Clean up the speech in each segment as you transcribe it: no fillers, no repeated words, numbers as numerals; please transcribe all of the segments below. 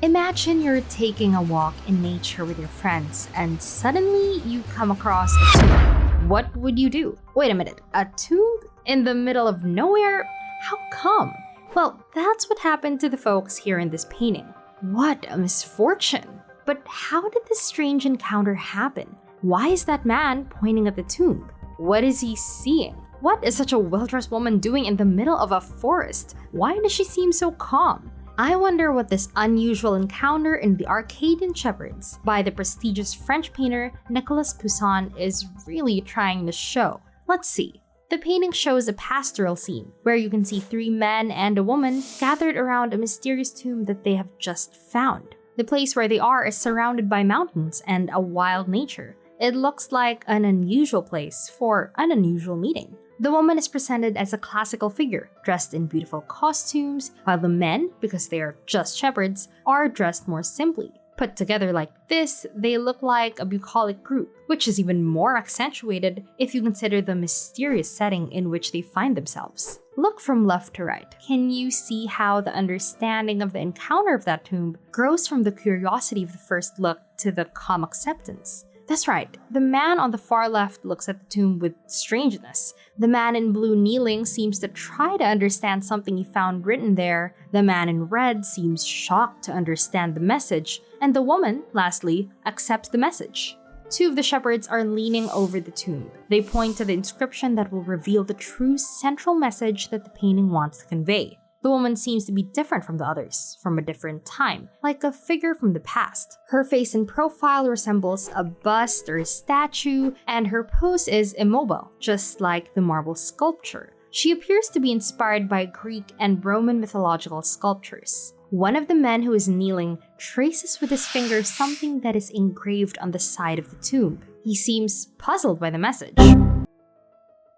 Imagine you're taking a walk in nature with your friends and suddenly you come across a tomb. What would you do? Wait a minute, a tomb in the middle of nowhere? How come? Well, that's what happened to the folks here in this painting. What a misfortune! But how did this strange encounter happen? Why is that man pointing at the tomb? What is he seeing? What is such a well-dressed woman doing in the middle of a forest? Why does she seem so calm? I wonder what this unusual encounter in the Arcadian Shepherds by the prestigious French painter Nicolas Poussin is really trying to show. Let's see. The painting shows a pastoral scene where you can see three men and a woman gathered around a mysterious tomb that they have just found. The place where they are is surrounded by mountains and a wild nature. It looks like an unusual place for an unusual meeting. The woman is presented as a classical figure, dressed in beautiful costumes, while the men, because they are just shepherds, are dressed more simply. Put together like this, they look like a bucolic group, which is even more accentuated if you consider the mysterious setting in which they find themselves. Look from left to right. Can you see how the understanding of the encounter of that tomb grows from the curiosity of the first look to the calm acceptance? That's right, the man on the far left looks at the tomb with strangeness. The man in blue kneeling seems to try to understand something he found written there. The man in red seems shocked to understand the message. And the woman, lastly, accepts the message. Two of the shepherds are leaning over the tomb. They point to the inscription that will reveal the true central message that the painting wants to convey. The woman seems to be different from the others, from a different time, like a figure from the past. Her face in profile resembles a bust or a statue, and her pose is immobile, just like the marble sculpture. She appears to be inspired by Greek and Roman mythological sculptures. One of the men who is kneeling traces with his finger something that is engraved on the side of the tomb. He seems puzzled by the message,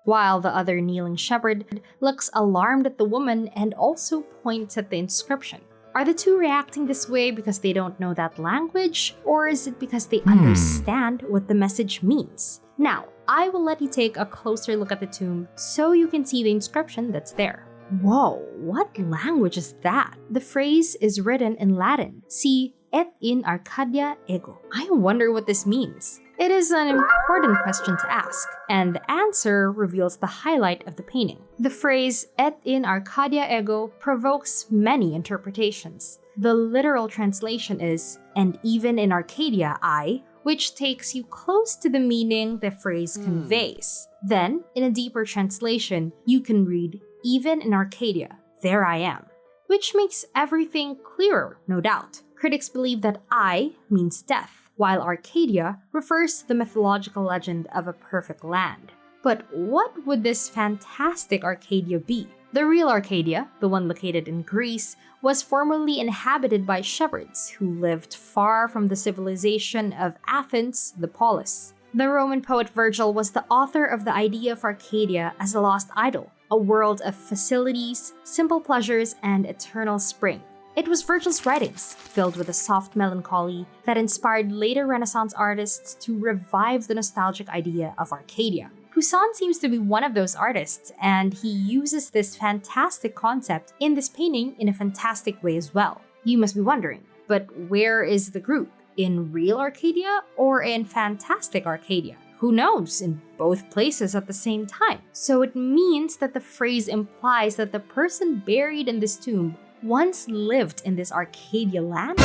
while the other kneeling shepherd looks alarmed at the woman and also points at the inscription. Are the two reacting this way because they don't know that language, or is it because they understand what the message means? Now, I will let you take a closer look at the tomb so you can see the inscription that's there. Whoa, what language is that? The phrase is written in Latin. See, et in Arcadia ego. I wonder what this means. It is an important question to ask, and the answer reveals the highlight of the painting. The phrase et in Arcadia ego provokes many interpretations. The literal translation is, and even in Arcadia I, which takes you close to the meaning the phrase conveys. Then, in a deeper translation, you can read, even in Arcadia, there I am, which makes everything clearer, no doubt. Critics believe that I means death, while Arcadia refers to the mythological legend of a perfect land. But what would this fantastic Arcadia be? The real Arcadia, the one located in Greece, was formerly inhabited by shepherds who lived far from the civilization of Athens, the polis. The Roman poet Virgil was the author of the idea of Arcadia as a lost idol, a world of facilities, simple pleasures, and eternal spring. It was Virgil's writings, filled with a soft melancholy, that inspired later Renaissance artists to revive the nostalgic idea of Arcadia. Poussin seems to be one of those artists, and he uses this fantastic concept in this painting in a fantastic way as well. You must be wondering, but where is the group? In real Arcadia or in fantastic Arcadia? Who knows, in both places at the same time. So it means that the phrase implies that the person buried in this tomb once lived in this Arcadia land?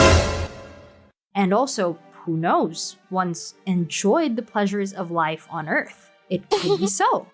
And also, who knows, once enjoyed the pleasures of life on Earth. It could be so.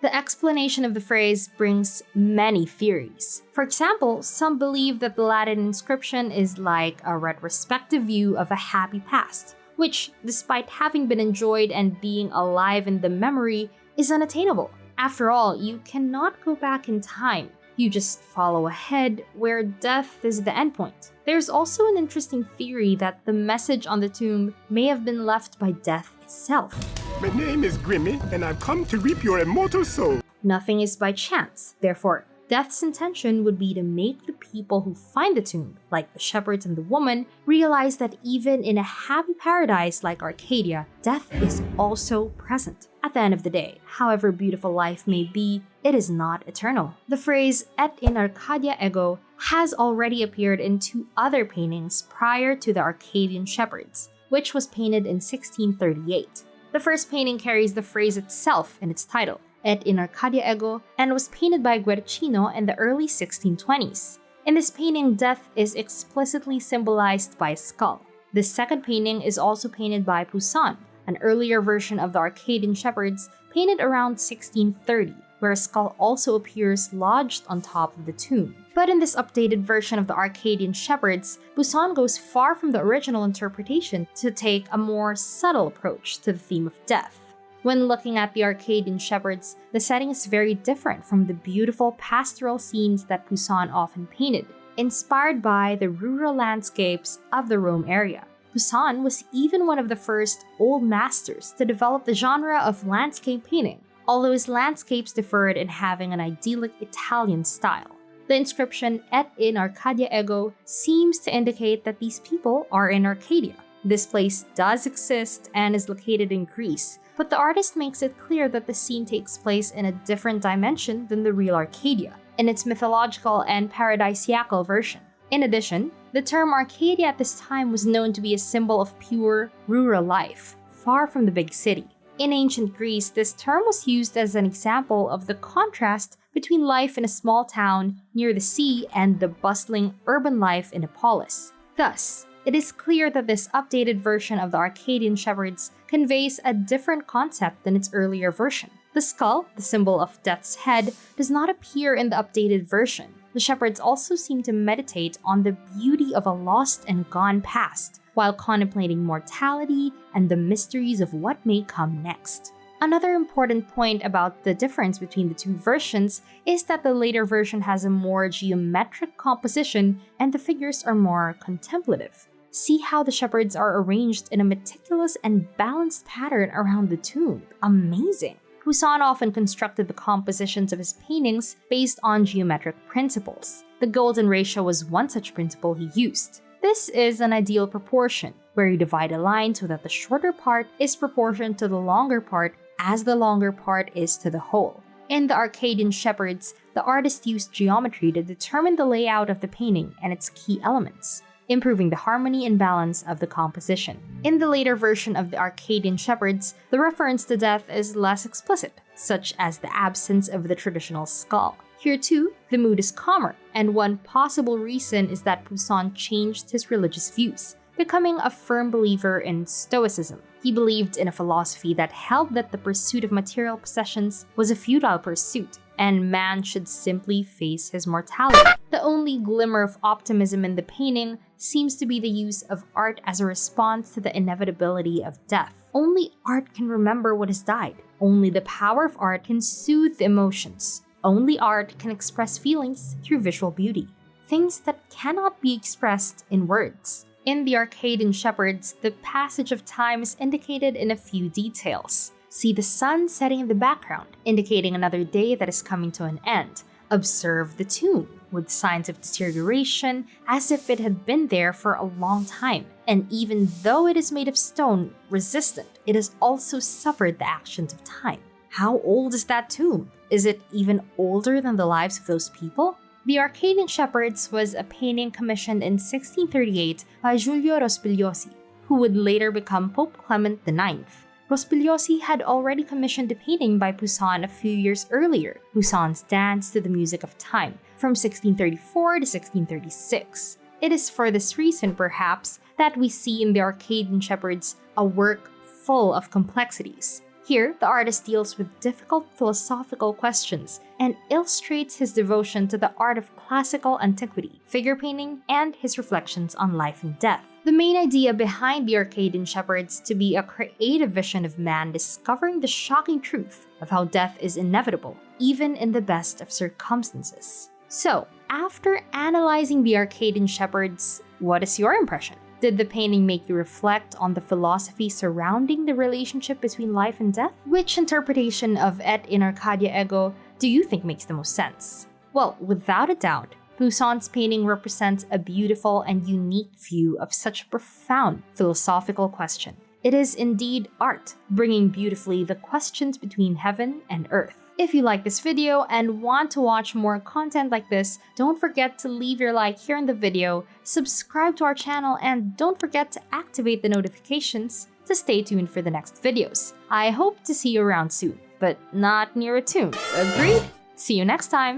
The explanation of the phrase brings many theories. For example, some believe that the Latin inscription is like a retrospective view of a happy past, which, despite having been enjoyed and being alive in the memory, is unattainable. After all, you cannot go back in time. You just follow ahead, where death is the endpoint. There's also an interesting theory that the message on the tomb may have been left by death itself. My name is Grimmy, and I've come to reap your immortal soul. Nothing is by chance. Therefore, Death's intention would be to make the people who find the tomb, like the shepherds and the woman, realize that even in a happy paradise like Arcadia, death is also present. At the end of the day, however beautiful life may be, it is not eternal. The phrase "et in Arcadia ego" has already appeared in 2 other paintings prior to the Arcadian Shepherds, which was painted in 1638. The first painting carries the phrase itself in its title, "Et in Arcadia ego," and was painted by Guercino in the early 1620s. In this painting, death is explicitly symbolized by a skull. The second painting is also painted by Poussin, an earlier version of the Arcadian Shepherds painted around 1630, where a skull also appears lodged on top of the tomb. But in this updated version of the Arcadian Shepherds, Poussin goes far from the original interpretation to take a more subtle approach to the theme of death. When looking at the Arcadian Shepherds, the setting is very different from the beautiful pastoral scenes that Poussin often painted, inspired by the rural landscapes of the Rome area. Poussin was even one of the first old masters to develop the genre of landscape painting, although his landscapes differed in having an idyllic Italian style. The inscription "Et in Arcadia ego" seems to indicate that these people are in Arcadia. This place does exist and is located in Greece, but the artist makes it clear that the scene takes place in a different dimension than the real Arcadia, in its mythological and paradisiacal version. In addition, the term Arcadia at this time was known to be a symbol of pure, rural life, far from the big city. In ancient Greece, this term was used as an example of the contrast between life in a small town near the sea and the bustling urban life in a polis. Thus, it is clear that this updated version of the Arcadian Shepherds conveys a different concept than its earlier version. The skull, the symbol of death's head, does not appear in the updated version. The shepherds also seem to meditate on the beauty of a lost and gone past, while contemplating mortality and the mysteries of what may come next. Another important point about the difference between the 2 versions is that the later version has a more geometric composition and the figures are more contemplative. See how the shepherds are arranged in a meticulous and balanced pattern around the tomb. Amazing! Poussin often constructed the compositions of his paintings based on geometric principles. The golden ratio was one such principle he used. This is an ideal proportion, where you divide a line so that the shorter part is proportioned to the longer part as the longer part is to the whole. In the Arcadian Shepherds, the artist used geometry to determine the layout of the painting and its key elements, improving the harmony and balance of the composition. In the later version of the Arcadian Shepherds, the reference to death is less explicit, such as the absence of the traditional skull. Here too, the mood is calmer, and one possible reason is that Poussin changed his religious views, becoming a firm believer in Stoicism. He believed in a philosophy that held that the pursuit of material possessions was a futile pursuit, and man should simply face his mortality. The only glimmer of optimism in the painting seems to be the use of art as a response to the inevitability of death. Only art can remember what has died. Only the power of art can soothe the emotions. Only art can express feelings through visual beauty, things that cannot be expressed in words. In the Arcadian Shepherds, the passage of time is indicated in a few details. See the sun setting in the background, indicating another day that is coming to an end. Observe the tomb, with signs of deterioration, as if it had been there for a long time. And even though it is made of stone, resistant, it has also suffered the actions of time. How old is that tomb? Is it even older than the lives of those people? The Arcadian Shepherds was a painting commissioned in 1638 by Giulio Rospigliosi, who would later become Pope Clement IX. Rospigliosi had already commissioned a painting by Poussin a few years earlier, Poussin's Dance to the Music of Time, from 1634 to 1636. It is for this reason, perhaps, that we see in the Arcadian Shepherds a work full of complexities. Here, the artist deals with difficult philosophical questions and illustrates his devotion to the art of classical antiquity, figure painting, and his reflections on life and death. The main idea behind the Arcadian Shepherds to be a creative vision of man discovering the shocking truth of how death is inevitable, even in the best of circumstances. So, after analyzing the Arcadian Shepherds, what is your impression? Did the painting make you reflect on the philosophy surrounding the relationship between life and death? Which interpretation of Et in Arcadia ego do you think makes the most sense? Well, without a doubt, Poussin's painting represents a beautiful and unique view of such a profound philosophical question. It is indeed art, bringing beautifully the questions between heaven and earth. If you like this video and want to watch more content like this, don't forget to leave your like here in the video, subscribe to our channel, and don't forget to activate the notifications to stay tuned for the next videos. I hope to see you around soon, but not near a tomb. Agreed? See you next time!